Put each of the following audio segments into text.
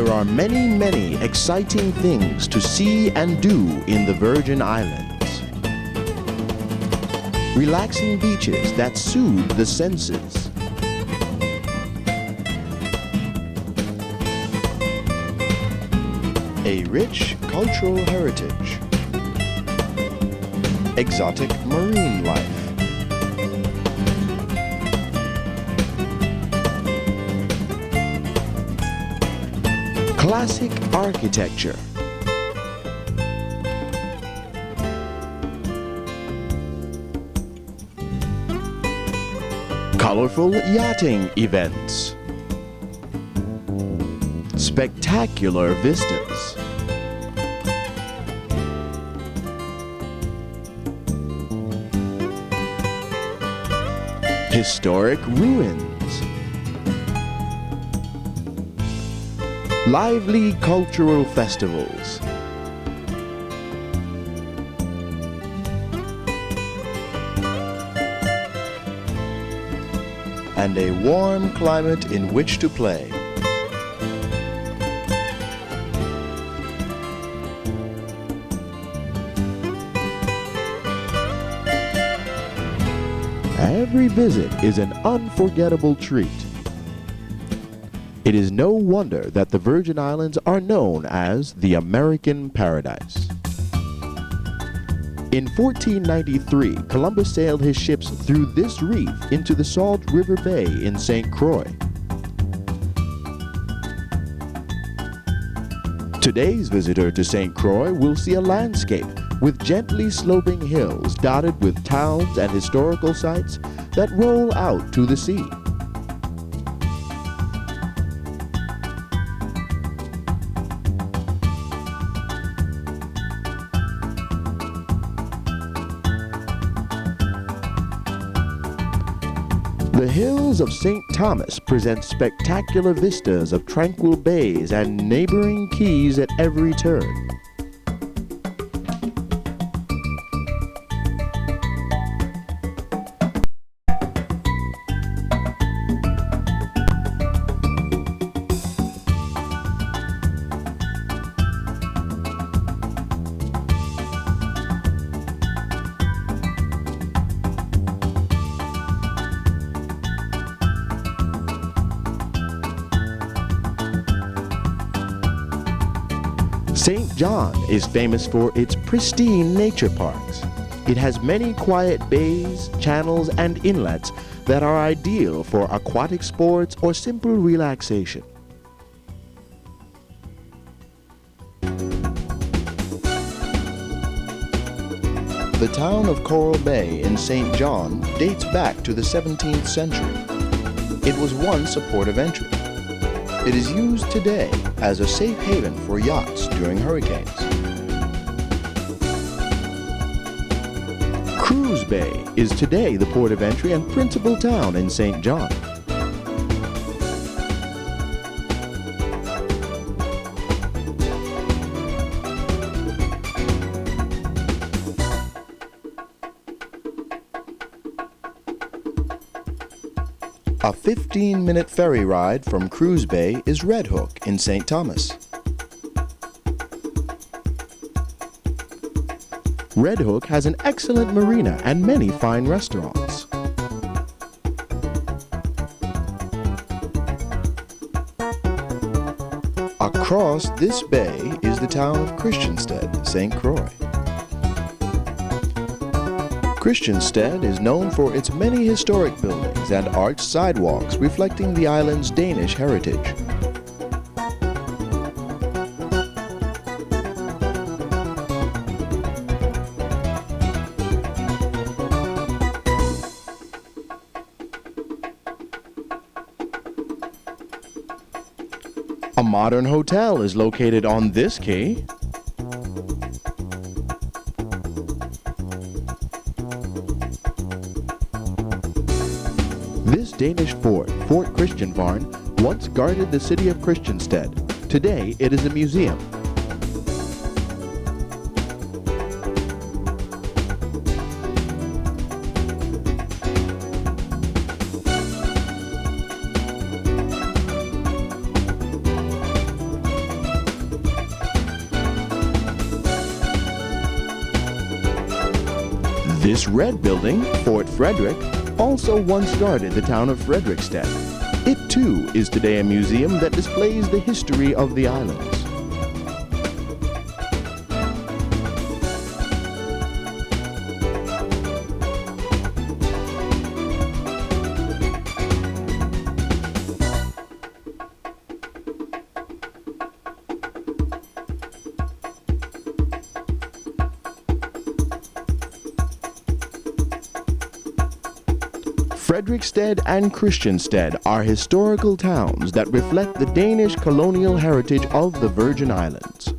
There are many, many exciting things to see and do in the Virgin Islands. Relaxing beaches that soothe the senses. A rich cultural heritage. Exotic marine life. Classic architecture. Colorful yachting events. Spectacular vistas. Historic ruins. Lively cultural festivals. And a warm climate in which to play. Every visit is an unforgettable treat. It is no wonder that the Virgin Islands are known as the American Paradise. In 1493, Columbus sailed his ships through this reef into the Salt River Bay in St. Croix. Today's visitor to St. Croix will see a landscape with gently sloping hills dotted with towns and historical sites that roll out to the sea. The hills of St. Thomas present spectacular vistas of tranquil bays and neighboring keys at every turn. St. John is famous for its pristine nature parks. It has many quiet bays, channels, and inlets that are ideal for aquatic sports or simple relaxation. The town of Coral Bay in St. John dates back to the 17th century. It was once a port of entry. It is used today as a safe haven for yachts during hurricanes. Croix Bay is today the port of entry and principal town in St. John. A 15-minute ferry ride from Croix Bay is Red Hook in St. Thomas. Red Hook has an excellent marina and many fine restaurants. Across this bay is the town of Christiansted, St. Croix. Christiansted is known for its many historic buildings and arched sidewalks reflecting the island's Danish heritage. A modern hotel is located on this quay. This Danish fort, Fort Christianshavn, once guarded the city of Christiansted. Today, it is a museum. This red building, Fort Frederick, also once guarded the town of Frederiksted. It too is today a museum that displays the history of the islands. Frederiksted and Christiansted are historical towns that reflect the Danish colonial heritage of the Virgin Islands.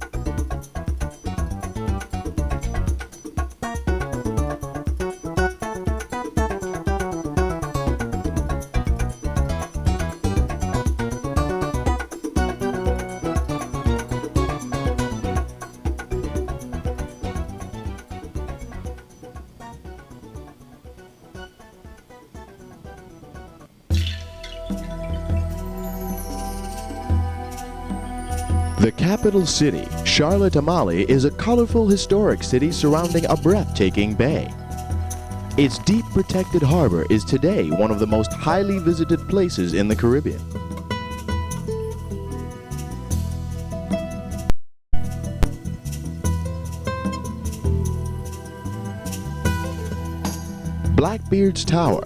The capital city, Charlotte-Amalie, is a colorful historic city surrounding a breathtaking bay. Its deep protected harbor is today one of the most highly visited places in the Caribbean. Blackbeard's Tower,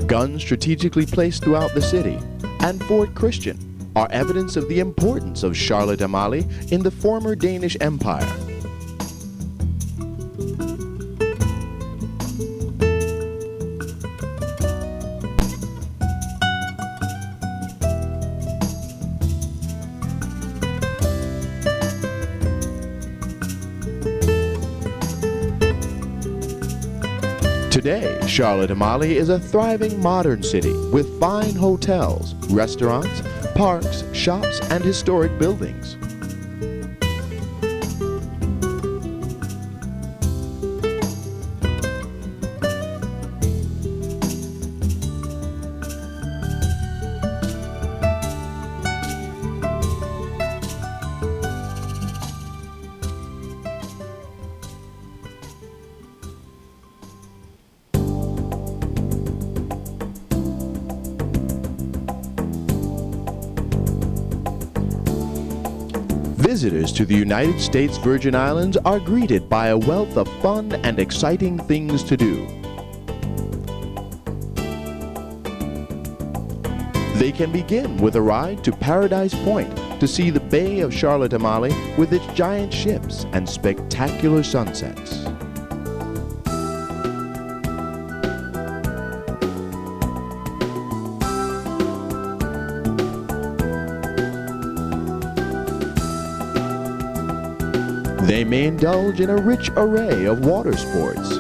guns strategically placed throughout the city, and Fort Christian are evidence of the importance of Charlotte-Amalie in the former Danish Empire. Today, Charlotte-Amalie is a thriving modern city with fine hotels, restaurants, parks, shops, and historic buildings. Visitors to the United States Virgin Islands are greeted by a wealth of fun and exciting things to do. They can begin with a ride to Paradise Point to see the Bay of Charlotte-Amalie with its giant ships and spectacular sunsets. They may indulge in a rich array of water sports.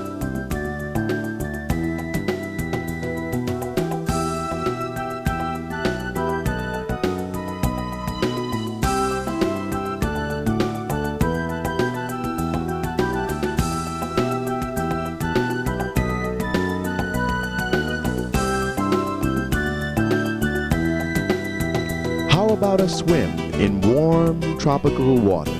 How about a swim in warm tropical waters?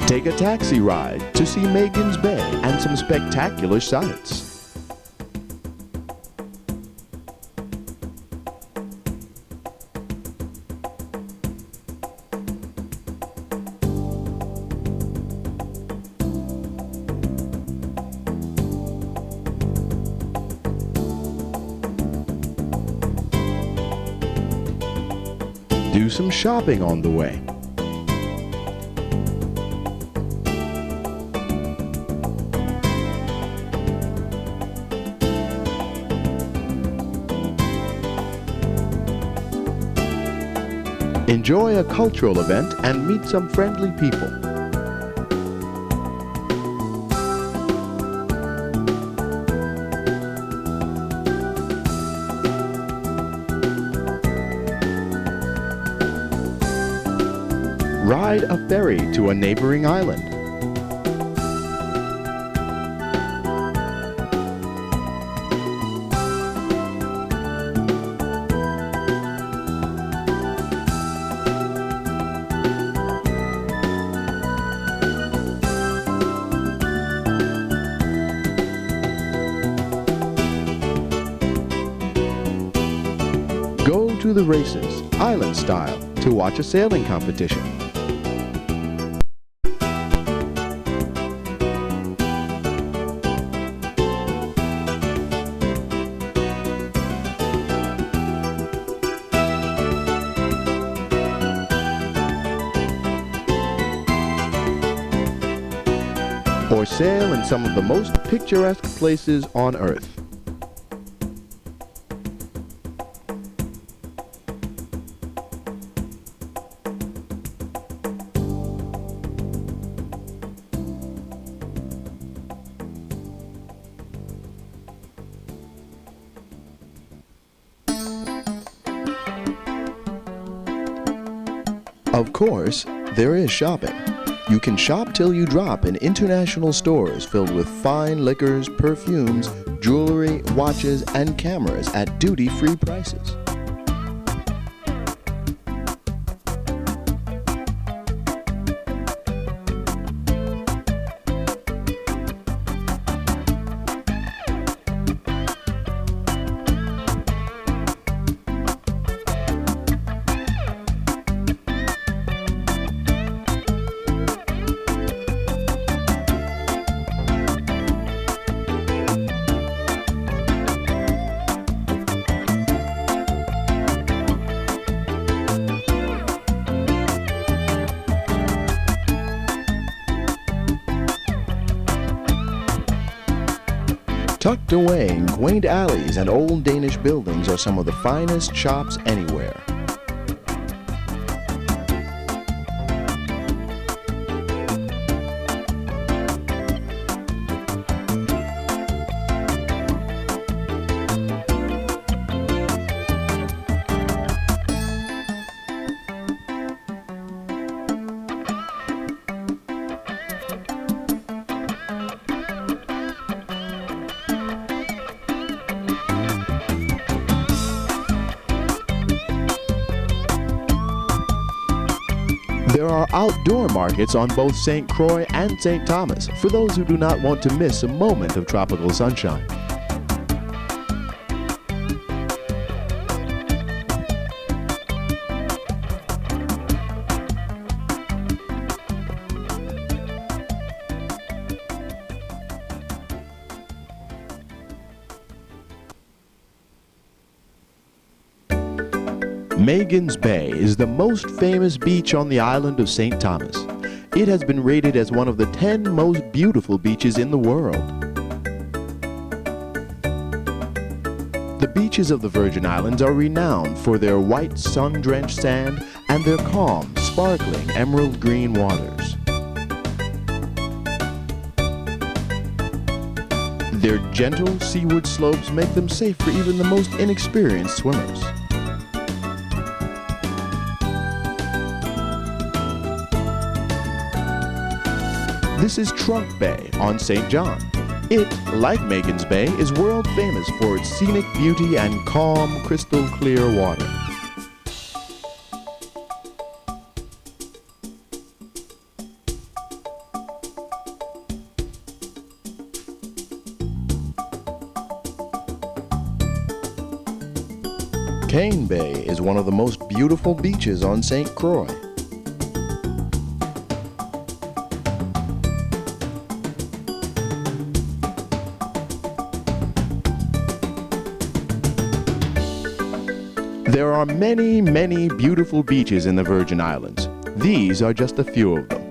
Take a taxi ride to see Megan's Bay and some spectacular sights. Do some shopping on the way. Enjoy a cultural event and meet some friendly people. Ride a ferry to a neighboring island. Go to the races, island style, to watch a sailing competition. Or sail in some of the most picturesque places on Earth. Of course, there is shopping. You can shop till you drop in international stores filled with fine liquors, perfumes, jewelry, watches, and cameras at duty-free prices. Tucked away in quaint alleys and old Danish buildings are some of the finest shops anywhere. There are outdoor markets on both St. Croix and St. Thomas for those who do not want to miss a moment of tropical sunshine. Magens Bay is the most famous beach on the island of St. Thomas. It has been rated as one of the 10 most beautiful beaches in the world. The beaches of the Virgin Islands are renowned for their white sun-drenched sand and their calm, sparkling emerald green waters. Their gentle seaward slopes make them safe for even the most inexperienced swimmers. This is Trunk Bay on St. John. It, like Magens Bay, is world famous for its scenic beauty and calm, crystal clear water. Cane Bay is one of the most beautiful beaches on St. Croix. There are many, many beautiful beaches in the Virgin Islands. These are just a few of them.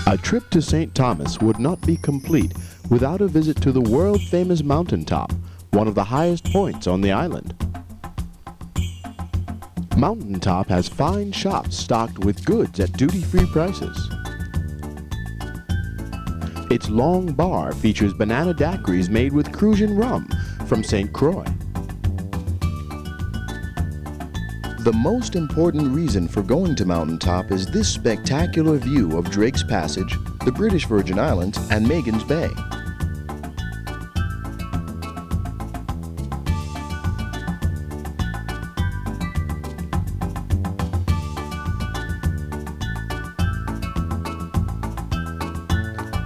A trip to St. Thomas would not be complete without a visit to the world-famous mountaintop, one of the highest points on the island. Mountaintop has fine shops stocked with goods at duty-free prices. Its long bar features banana daiquiris made with Crucian rum from St. Croix. The most important reason for going to Mountaintop is this spectacular view of Drake's Passage, the British Virgin Islands, and Magens Bay.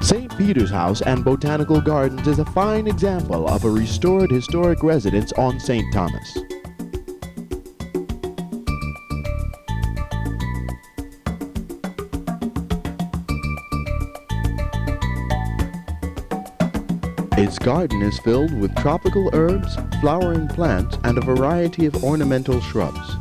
St. Peter's House and Botanical Gardens is a fine example of a restored historic residence on St. Thomas. Its garden is filled with tropical herbs, flowering plants, and a variety of ornamental shrubs.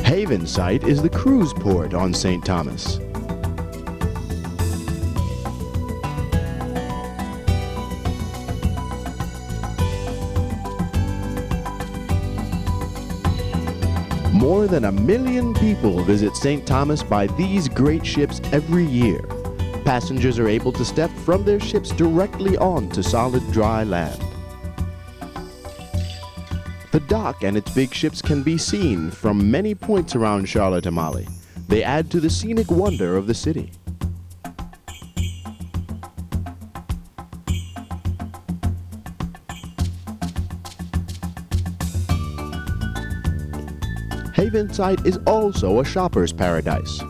Havenside is the cruise port on St. Thomas. More than 1 million people visit St. Thomas by these great ships every year. Passengers are able to step from their ships directly onto solid dry land. The dock and its big ships can be seen from many points around Charlotte-Amalie. They add to the scenic wonder of the city. Havenside is also a shopper's paradise.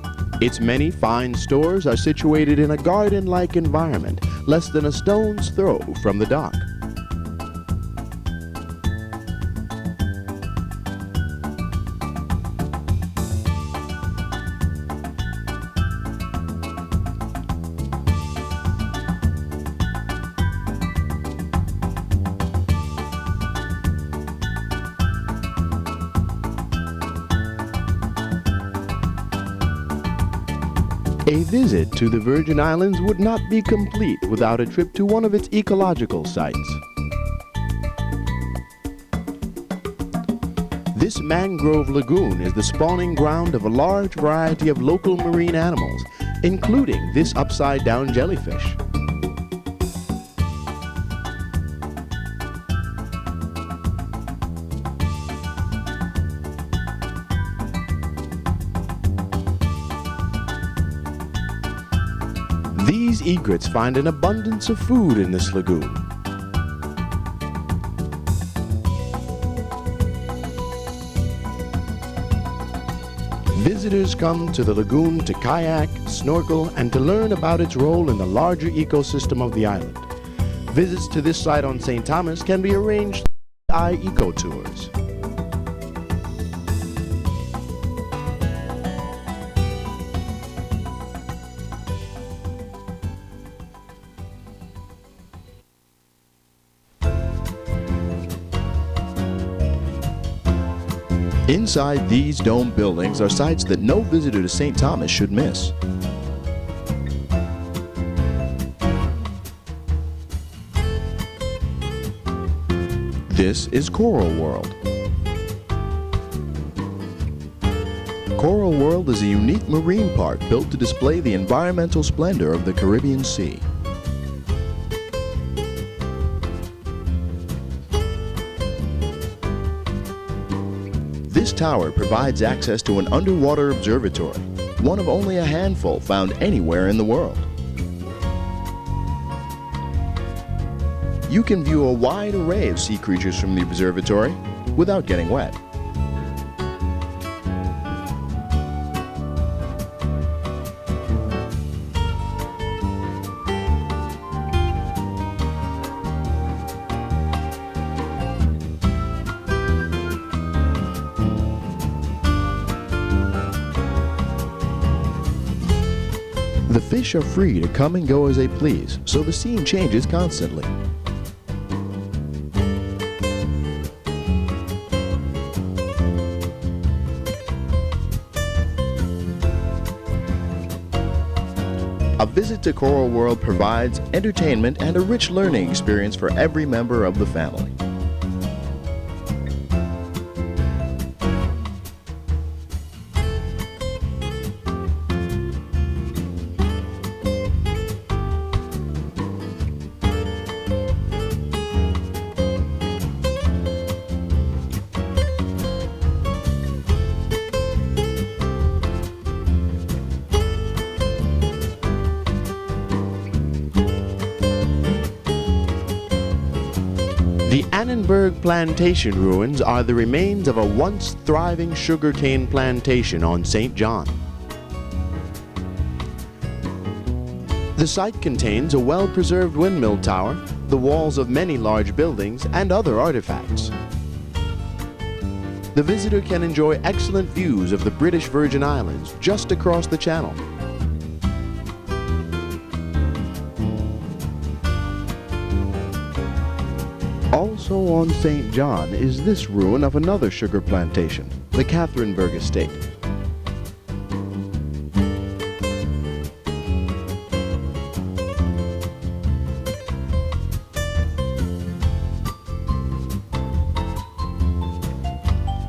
Its many fine stores are situated in a garden-like environment, less than a stone's throw from the dock. A visit to the Virgin Islands would not be complete without a trip to one of its ecological sites. This mangrove lagoon is the spawning ground of a large variety of local marine animals, including this upside-down jellyfish. These egrets find an abundance of food in this lagoon. Visitors come to the lagoon to kayak, snorkel, and to learn about its role in the larger ecosystem of the island. Visits to this site on St. Thomas can be arranged through Eco Tours. Inside these dome buildings are sites that no visitor to St. Thomas should miss. This is Coral World. Coral World is a unique marine park built to display the environmental splendor of the Caribbean Sea. This tower provides access to an underwater observatory, one of only a handful found anywhere in the world. You can view a wide array of sea creatures from the observatory without getting wet. The fish are free to come and go as they please, so the scene changes constantly. A visit to Coral World provides entertainment and a rich learning experience for every member of the family. The Annenberg Plantation ruins are the remains of a once thriving sugarcane plantation on St. John. The site contains a well-preserved windmill tower, the walls of many large buildings, and other artifacts. The visitor can enjoy excellent views of the British Virgin Islands just across the channel. Also on St. John is this ruin of another sugar plantation, the Catherineburg Estate.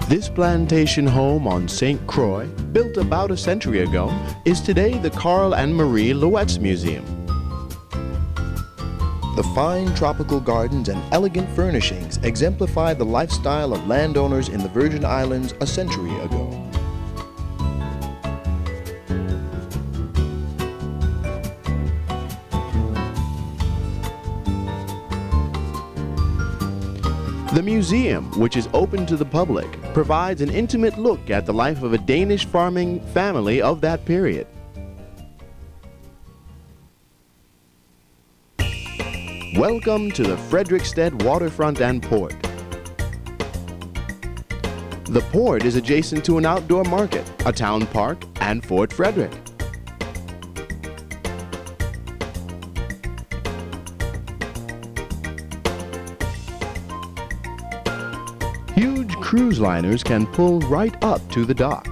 This plantation home on St. Croix, built about a century ago, is today the Carl and Marie Louette's Museum. The fine tropical gardens and elegant furnishings exemplify the lifestyle of landowners in the Virgin Islands a century ago. The museum, which is open to the public, provides an intimate look at the life of a Danish farming family of that period. Welcome to the Frederiksted Waterfront and Port. The port is adjacent to an outdoor market, a town park, and Fort Frederick. Huge cruise liners can pull right up to the dock.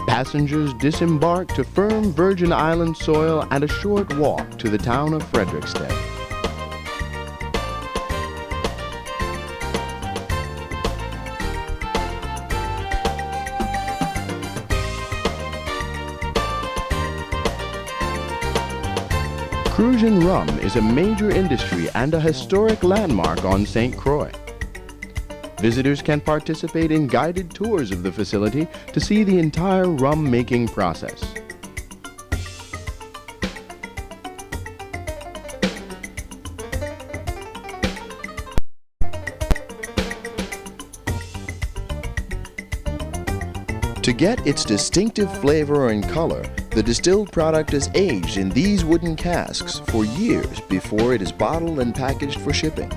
Passengers disembark to firm Virgin Island soil and a short walk to the town of Frederiksted. Crucian rum is a major industry and a historic landmark on St. Croix. Visitors can participate in guided tours of the facility to see the entire rum-making process. To get its distinctive flavor and color, the distilled product is aged in these wooden casks for years before it is bottled and packaged for shipping.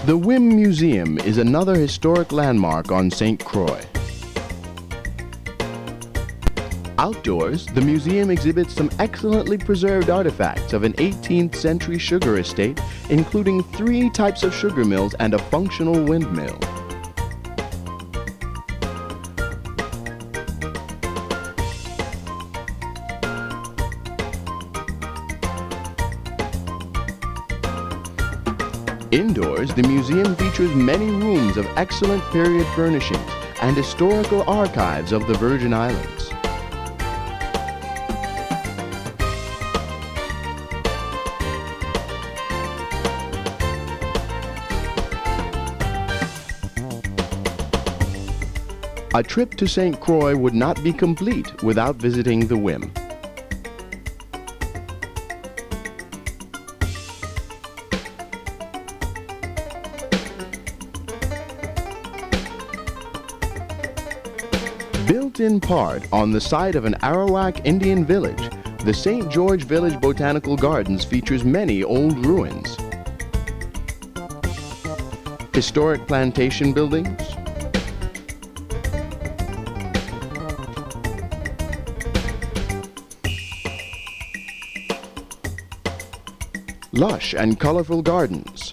The Wim Museum is another historic landmark on St. Croix. Outdoors, the museum exhibits some excellently preserved artifacts of an 18th century sugar estate, including 3 types of sugar mills and a functional windmill. Indoors, the museum features many rooms of excellent period furnishings and historical archives of the Virgin Islands. A trip to St. Croix would not be complete without visiting the Wim. Built in part on the site of an Arawak Indian village, The St. George Village Botanical Gardens features many old ruins, historic plantation buildings, lush and colorful gardens,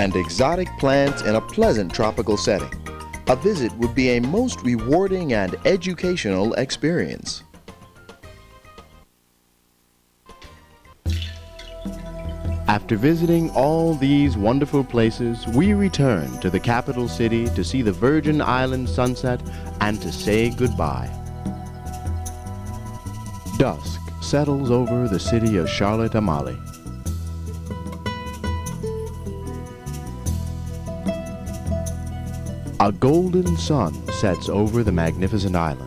and exotic plants in a pleasant tropical setting. A visit would be a most rewarding and educational experience. After visiting all these wonderful places, we return to the capital city to see the Virgin Islands sunset and to say goodbye. Dusk settles over the city of Charlotte Amalie. A golden sun sets over the magnificent islands.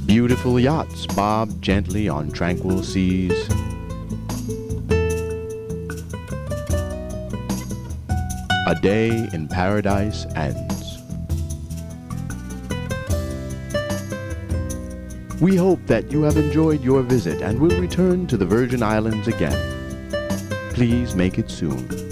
Beautiful yachts bob gently on tranquil seas. A day in paradise ends. We hope that you have enjoyed your visit and will return to the Virgin Islands again. Please make it soon.